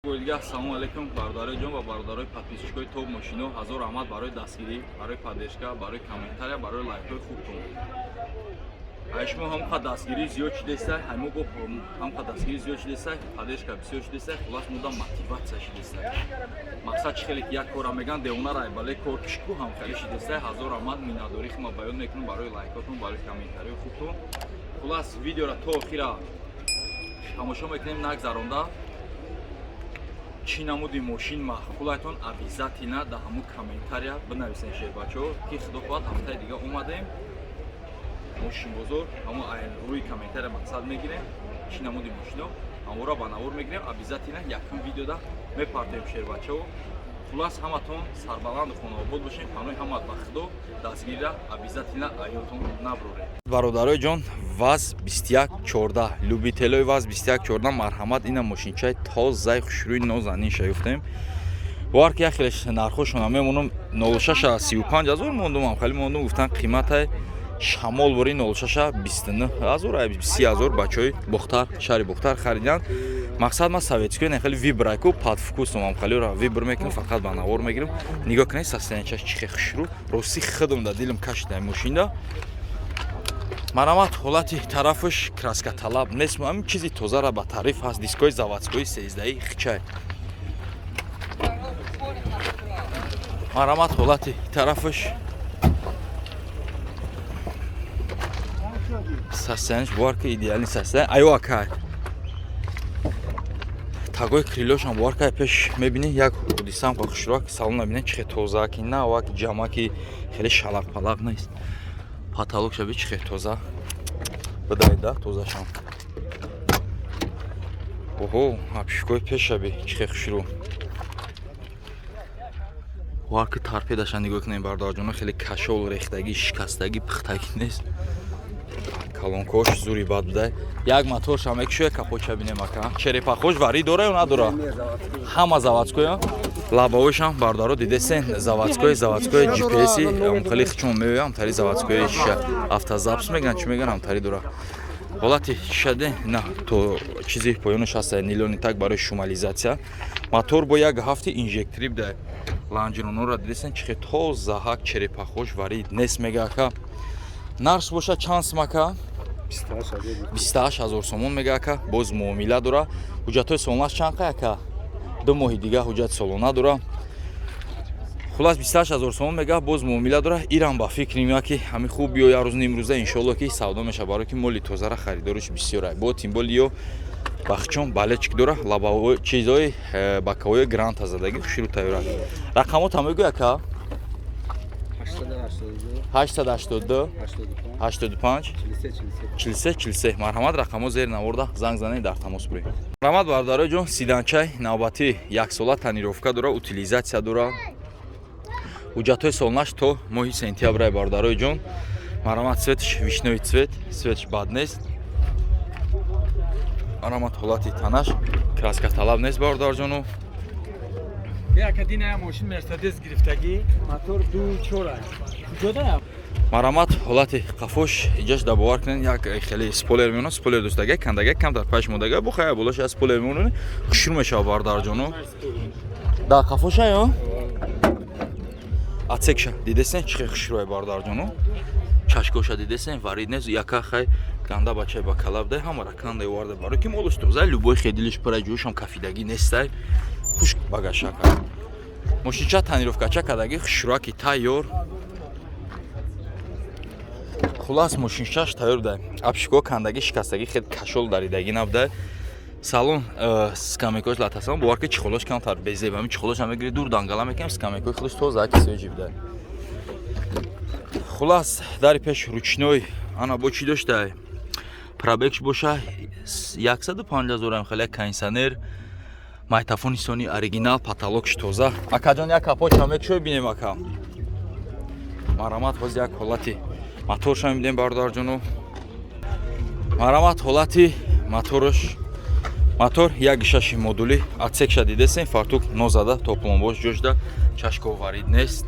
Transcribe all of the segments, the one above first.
Ассалому алейкум бародароҷон ва бародарои подписчикои Топ Мошино. Ҳазор раҳмат барои дастгирӣ, барои поддержка, барои комментария, барои лайкҳои хубтон. Шумо ҳамқа дастгирӣ зиёд шудестай, ҳамо гоҳ ҳамқа дастгирӣ зиёд шудестай, поддержка бисёр шудестай, хулас муда мотиватсия шудестай. Мақсад чӣ хеле ки як кора меган девона рай, бале кор кишку ҳам хеле шудестай. Ҳазор раҳмат, миннатдории худ баён мекунам барои лайкотон, барои комментарияи хубтон. Хулас видеоро то охира тамошо мекунем нагзаронда. Чӣ намуди мошин маъқулатон обязательно дар ҳамун комментария бинависен шербачо ки худохоҳад ҳафтаи дига омадем мошинбозор ҳамун рӯи комментария мақсад мегирем чӣ намуди мошино ҳамора ба навор мегирем обязательно якум видеода мепартем шербачо. Хулас ҳаматон сарбаланду хонаобод бошем, панои ҳамат ба худо, дастгирира обязательно аётон наброре. Бародарои ҷон, ВАЗ 2114, любителои ВАЗ 2114 марҳамат, ина мошинчаи тозаи хушрӯи нозанин шаёфтем. Бовар ки як хелеш нархошона мемонам 06 35000 мондум, ам хали мондум гуфтан қиматаи шамол бори 06 29000 30000 бачаи бухтар шаҳри бухтар хариданд. Мақсад ма советскои нехали вибрайку под вкусом ам халиора вибр мекунам, фақат ба навор мегирам. Нигоҳ кунед состояниячаш чӣ хе хушрӯ, рости хидам да дилам кашида мошинда. Марҳамат, ҳолати тарафаш краска талаб нест, ҳамин чизи тозара ба тариф ҳаст, дискои заводскои 13 хичай. Марҳамат, ҳолати тарафаш состояниш бовар ки идеални состояние. Айо акай тагои крилёшам бовар ки пеш мебинӣ як ҳудисам ба хушрӯак салон мебинед чӣ хе тоза ки на вак ҷама ки хеле шалақ-палақ нест. Потолок шаби чӣ хе тоза бидаед да тозашам. Оҳо, ҳапшикои пеш шаби чӣ хе хушрӯ. Бовар ки торпедаша нигоҳ кунед бародарҷоно, хеле кашол, рехтагӣ, шикастагӣ, пухтагӣ нест. Калонкош зури бад будай. Як моторша мекушоя капоча бинем ака. Черепахош варӣ дора ё надора? Ҳама заводскоя. Лабаошам бардаро дидесен заводскои GPS-и хеле хичон меоям тари заводскои шиша автозапс меган чӣ меган ам тари дора. Ҳолати шаде на то чизи поёнаш ҳаст нилони так барои шумализатсия. Мотор бо як ҳафти инжектори будай. Ланҷиронора дидесен чӣ хе тоза ҳак черепахош варӣ нест мега ака. Нарс боша чанд смака 28000 сомон мега ака. Боз муомила дора. ҳуҷҷатои солонаш чанд қа ака? 2 моҳи дига ҳуҷҷати солона дора. Хулас 28000 сомон мега, боз муомила дора. Ирам ба фикри меояд ки ҳамин хуб биё як рӯзи имрӯза иншоалло ки савдо меша, барои ки моли тозара харидориш бисёр ай. Бо тимболи ё бахчон балечки дора, лабаҳои чизои бакавои гранта задагӣ хушрӯ тайёра. Рақамотам мегӯй ака? 882 85 43 43. Марҳамат, рақамо зер наворда занг занед дар тамос буред. Марҳамат бародарои ҷон, сиданчай навбати 1 сола танировка дора, утилизатсия дора. ҳуҷҷатои солонаш то моҳи сентябрай бародарои ҷон. Марҳамат, светш вишнёи цвет, светш бад нест. Марҳамат, ҳолати танаш краска талаб нест бародарҷону. Акадина мошин Мерседес гирифтагӣ, мотор 2.4 аст. Куҷода? Марҳамат, ҳолати қафош иҷаш да бовар кунед як хеле спойлер меонад, спойлер дӯстага кандага кам дар паш модага бухая болош аз спойлер меонад хушрӯ мешава бародарҷону. Да қафоша ё? Атсекша дидесен чӣ хе хушрӯ бародарҷону. Чашкоша дидесен варид нест, яка хай ганда бачаи ба калаб дай ҳамара канда варда барои ки молош тоза любой хедилиш пара ҷӯшам кафидагӣ нестай. Хушк багашака. Мошинча танировкача кадаги хушрӯаки тайёр. Хулас мошинчаш тайёр дай. Абшико кандаги шикастаги хед кашол даридаги набудай. Салон скамейкош латасан бовар ки чихолош камтар безеб ами чихолош ам мегири дур дангала мекам скамейкои худаш тоза ки свежи будай. Хулас дари пеш ручной ана бо чӣ доштай? Пробегш боша 150000 ам хеле кондиционер. Майтафони сони оригинал, потолокш тоза. Акаҷон як капоча мекушои бинем ака. Марҳамат, ҳоз як ҳолати моторша мебинем бародарҷону. Марҳамат, ҳолати моторш. Мотор як гишаши модули, атсекша дидесен фартук нозада топлонбош ҷошда, чашко варид нест.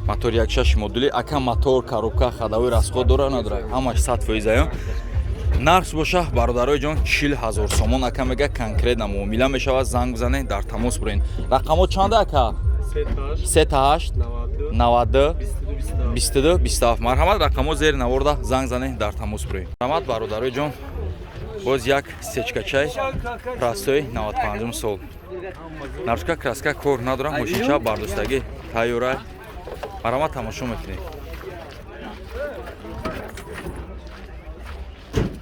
Мотор як гишаши модули, ака мотор, коробка, хадавои расход дора надора. Ҳамаш 100% ё. нарс боша бародарои ҷон 40,000 сомон ака мега конкрет муомила мешавад занг бизанед дар тамос бурен рақамо чанда ака 38 92 22 27 марҳамат рақамо зери наворда занг занед дар тамос бурен марҳамат бародарои ҷон боз як сечкачай растои 95 сол нарушка краска кор надорам мошинча бардоштагӣ тайёра марҳамат тамошо мекунед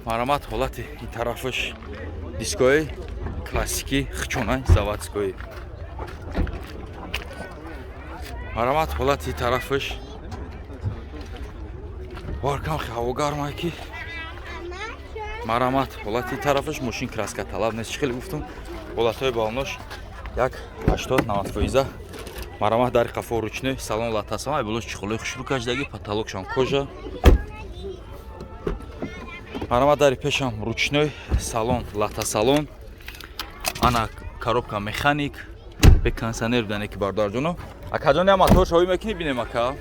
марҳамат ҳолати ин тарафаш дискои классики хчонай заводской марҳамат ҳолати ин тарафаш варкам ҳавогармай ки марҳамат ҳолати ин тарафаш мошин краска талаб нест чӣ хеле гуфтум ҳолатҳои балнош як 80-90%. Марҳамат дари қафо ручной салон латасам ай болош чихолои хушрӯ каштагӣ потолокшам кожа марҳамат дари пешам ручной салон латасалон ана коробка механик бе кондиционер будане ки бародарҷоно акаҷон я мотор шавӣ мекунӣ бинем ака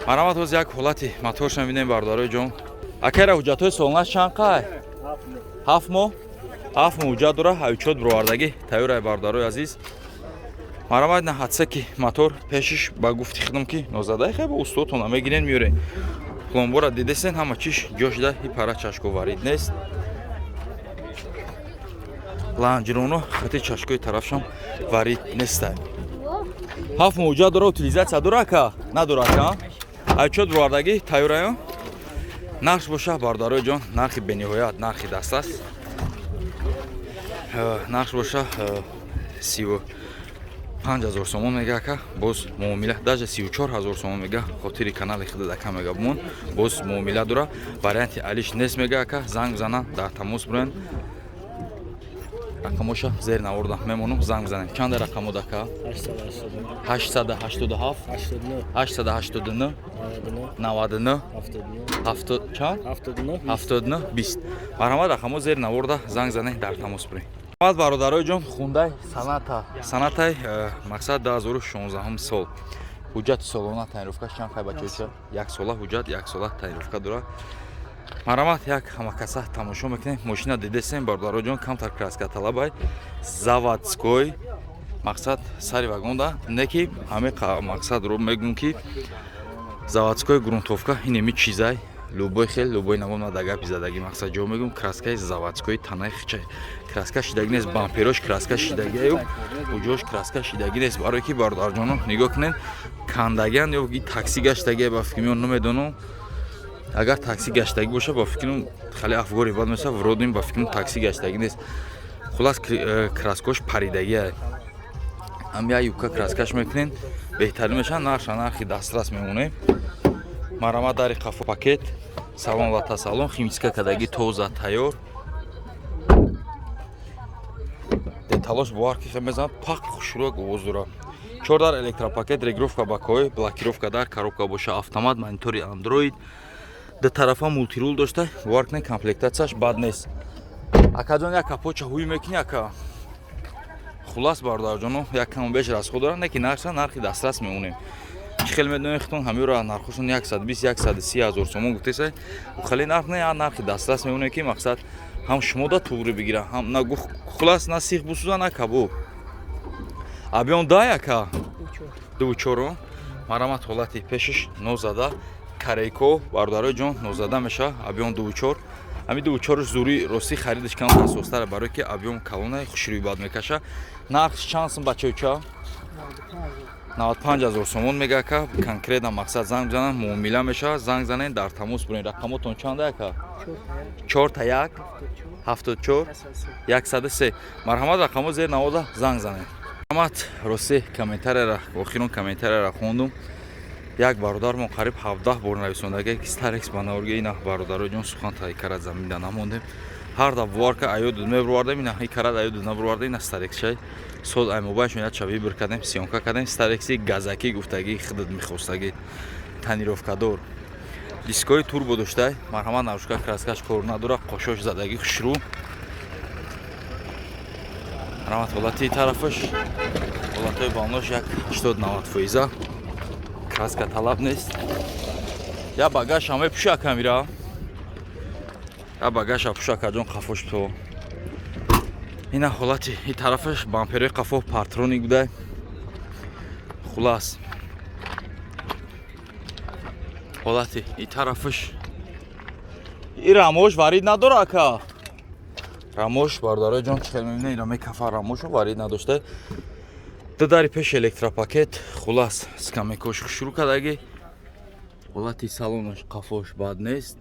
марҳамат боз як ҳолати моторшам бинем бародарои ҷон акара ҳуҷҷатҳои солнаш чанд қай 7 моҳ 7 моҳ ҳуҷҷат дора ҳавичот бировардагӣ тайёрай бародарои азиз марҳамат на ҳадса ки мотор пешиш ба гуфти худам ки нозадаи хай ба устотона мегирен миёре пломбора дидесен ҳама чиш ҷошда и пара чашко варид нест ланҷироно хати чашкои тарафшам варид нестай 7 моҳ ҳуҷҷат дора утилизатсия дора ака надора ака ҳавичот бировардагӣ тайёраё нарх боша бародарои ҷон нархи бениҳоят нархи даст аст нарх боша 35,000 сомон мега ака боз муомила даже 34,000 сомон мега хотири канали худат ака мега бумон боз муомила дора варианти алиш нест мега ака занг бизанан дар тамос бурен рақамоша зер наворда мемонам занг бизанем чанда рақамод ака 887 889 99 70 чанд 79 20 марҳамат рақамо зер наворда занг занед дар тамос бурен марҳамат бародарои ҷон хундай санатай мақсад 2016 сол ҳуҷҷати солона таъинировкаш чанд қай бачаоча 1 сола ҳуҷҷат 1 сола таъинировка дора марҳамат як ҳамакаса тамошо мекунем мошина дидесем бародарои ҷон камтар краска талабай заводской мақсад сари вагонда не ки ҳаме мақсадро мегӯм ки заводской грунтовка инеми чизай любой хел любой навон ма дагапи задагӣ мақсад ҷо мегӯм краскаи заводской танаи хичай краска шидагӣ нест бамперош краска шидагиаю уҷош краска шидагӣ нест барое ки бародарҷоно нигоҳ кунед кандагиан ё ки такси гаштагия ба фикр меон намедонам агар такси гаштагӣ боша ба фикрам хеле афгори бад меса вродим ба фикрам такси гаштагӣ нест хулас краскош паридагия ам я юбка краскаш мекунен беҳтарин мешавад нархи дастрас мемонем марҳамат дари қафо пакет салон латасалон химчистка кардагӣ тоза тайёр деталош боварки хел мезанад пақ хушрӯ овоз дора 4 дар электропакет регировка бакои блокировка дар коробка боша автомат монитори андроид ду тарафа мултирул дошта боваркне комплектатсияш бад нест акаҷон як капоча ҳуй мекуни ака хулас бародарҷоно як кам беш расход дора не ки нархи дастрас мемонем чӣ хел медонем хитон ҳамеро нархошон 120-130,000 сомон гуфтесай хеле нарх не нархи дастрас мемонем ки мақсад ҳам шумода туғри бигира ҳам на хулас на сих бусуза на кабоб объем дай ака 2-4 марҳамат ҳолати пешиш нозада карейко бародарои ҷон нозада меша объем 2-4 ҳами 2-4 зури рости харидаш кам асостара барое ки объем калона хушрӯи бад мекаша нархш чанд сум бачаоча 95,000 сомон мега ака конкретна мақсад занг бизанан муомила меша занг занен дар тамос бурен рақамотон чанда ака 41 74 103 марҳамат рақамо зер навода занг занен марҳамат рости комментарияра охирон комментарияра хондум як бародармон қариб 17 бор нависондага ки старекс ба наврги ина бародарои ҷон сухан таи карад заминда намондем ҳар да варка аёду мебурвардем ина и карад аёду набурварда ина старексчай сол аймобайшон я чави бир кардем сиёнка кардем старекси газаки гуфтаги худат мехостаги танировкадор дискои турбо доштай марҳамат навшка краскаш кор надора қошош задаги хушрӯ марҳамат ҳолати тарафаш ҳолатҳои балнош як 80-90% краска талаб нест я багаж ҳаме пушакамира а багажа пушакаҷон қафош то ина ҳолати и тарафаш бамперои қафо партроник буда хулас ҳолати и тарафаш и рамош варид надора ака рамош бардораҷон чӣ хел мебинед ина мекафа рамошу варид надошта ду дари пеш электропакет хулас скамекош шурӯъ кардаги ҳолати салонаш қафош бад нест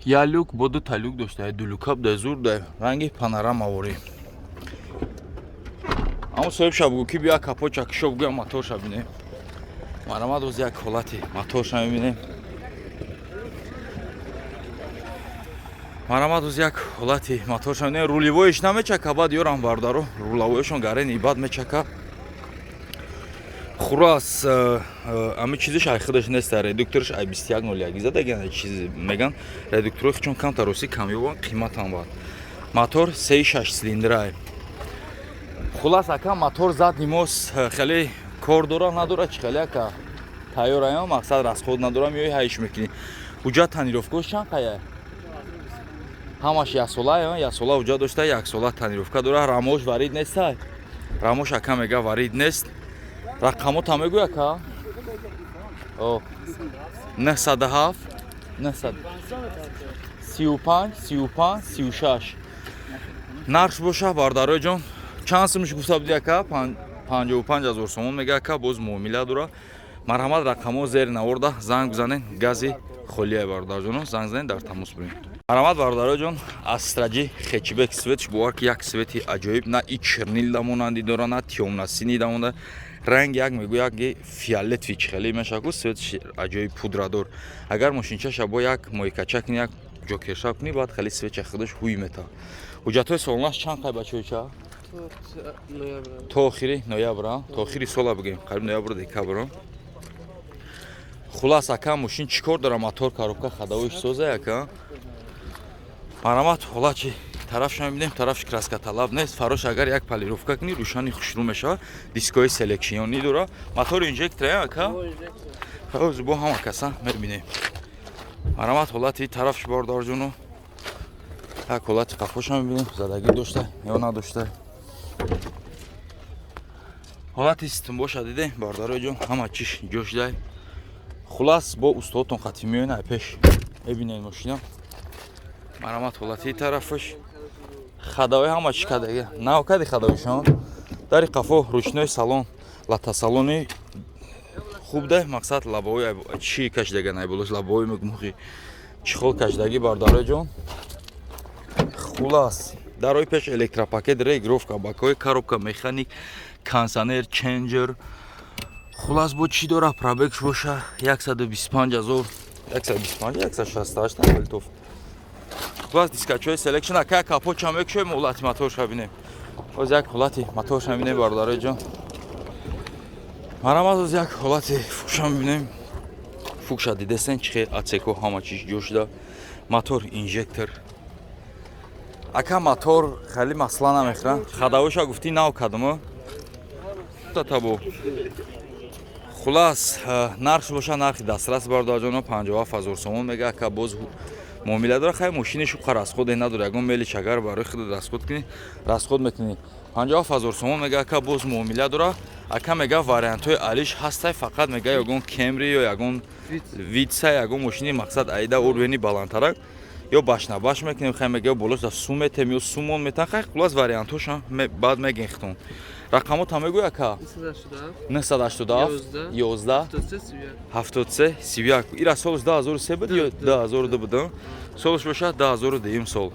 я люк бо ду та люк дошта ду люкаб да зур да ранги панорама вори аммо соҳибша бугӯ ки бия капоча кишо бугӯя моторша бинем марамад оз як ҳолати моторша мебинем марамад оз як ҳолати моторша мебинем рулевоиш намечака баъд ёрам бардаро рулавоишон гарен и баъд мечака хурас ами чизиш ай худаш нест редукториш ай 2101 задаган чиз меган редуктори чун кам тароси камёбон қиматам бад мотор 3.6 цилиндрай хулас ака мотор зад нимос хеле кор дора надора чи хеле ака тайёраям мақсад расход надора миёи ҳаиш мекунӣ ҳуҷҷат танировкош чанд қая ҳамаш як сола ҳуҷҷат дошта як сола танировка дора рамош варид нестай рамош ака мега варид нест рақамота мегӯй ака 97 35 35 36 нарх боша бардарои ҷон чанд сумиш гуфта буди ака 55000 сомон мега ака боз муомила дора марҳамат рақамо зер наворда занг бизанед гази холия бардарҷоно занг занед дар тамос буред марҳамат бардарои ҷон астраҷи хечбек светш бовар ки як свети аҷоиб на и чернил дамонанди дора на тёмнасини дамонда ранг як мегӯяк ки фиолетви чихелӣ мешаку свет аҷоиб пудрадор агар мошинчаша бо як моикача кунӣ як ҷокерша кунӣ баъд хеле светча худаш ҳуй мета ҳуҷҷатҳои солонаш чанд қай бачоича то охири ноябра то охири сола бигем қариб ноябр декабр хулас ака мошин чӣ кор дора мотор коробка хадавоиш соза ака марҳамат ҳолачи тарафша мебинем тарафш краскаталаб нест фарош агар як полировка кунӣ рӯшани хушрӯ мешавад дискои селексионӣ дора мотори инжектора ака бо ҳама каса мебинем марҳамат ҳолати тарафш бордорҷоно як ҳолати қафоша мебинем задагӣ дошта ё надошта ҳолати систембоша дидем бардорои ҷон ҳама чиш ҷошдай хулас бо устодтон қатъи меоин ай пеш мебинед мошина марҳамат ҳолати тарафаш хадавои ҳама чӣ кадаги навкади хадавишон дари қафо ручной салон латасалони хуб да мақсад лабои чӣ кашдаган ай болош лабои муғмуғи чихол кашдаги бардарои ҷон хулас дарои пеш электропакет регировка бакои коробка механик консонер ченҷер хулас бо чӣ дора пробегш боша 125000 168 литов хулас дискачои селекшн ака капоча мекушоем ҳолати моторша бинем оз як ҳолати моторша бинем бардарои ҷон марҳамат оз як ҳолати фукша мебинем фукша дидесен чӣ хел атсеко ҳама чиш ҷошда мотор инжектор ака мотор хеле масъала намехӯрад хадавоша гуфтӣ нав кадмо татабо хулас нархш боша нархи дастрас бардаҷоно 57000 сомон мега ака боз муомила дора хай мошинешу қа расходе надора ягон мели чагар барои худат расход кунӣ расход мекунӣ 57000 сомон мега ака боз муомила дора ака мега вариантҳои алиш ҳастай фақат мега ягон кемри ё ягон витса ягон мошини мақсад аида урвени баландтарак ё башнабаш мекунем хай мега болош да сум метем ё сумон метан хай хулас вариантҳоша баъд мегехтон рақамота мегӯй ака 987 11 73 31 ира солш 2003 буд ё 2002 буд солш боша 2002 сол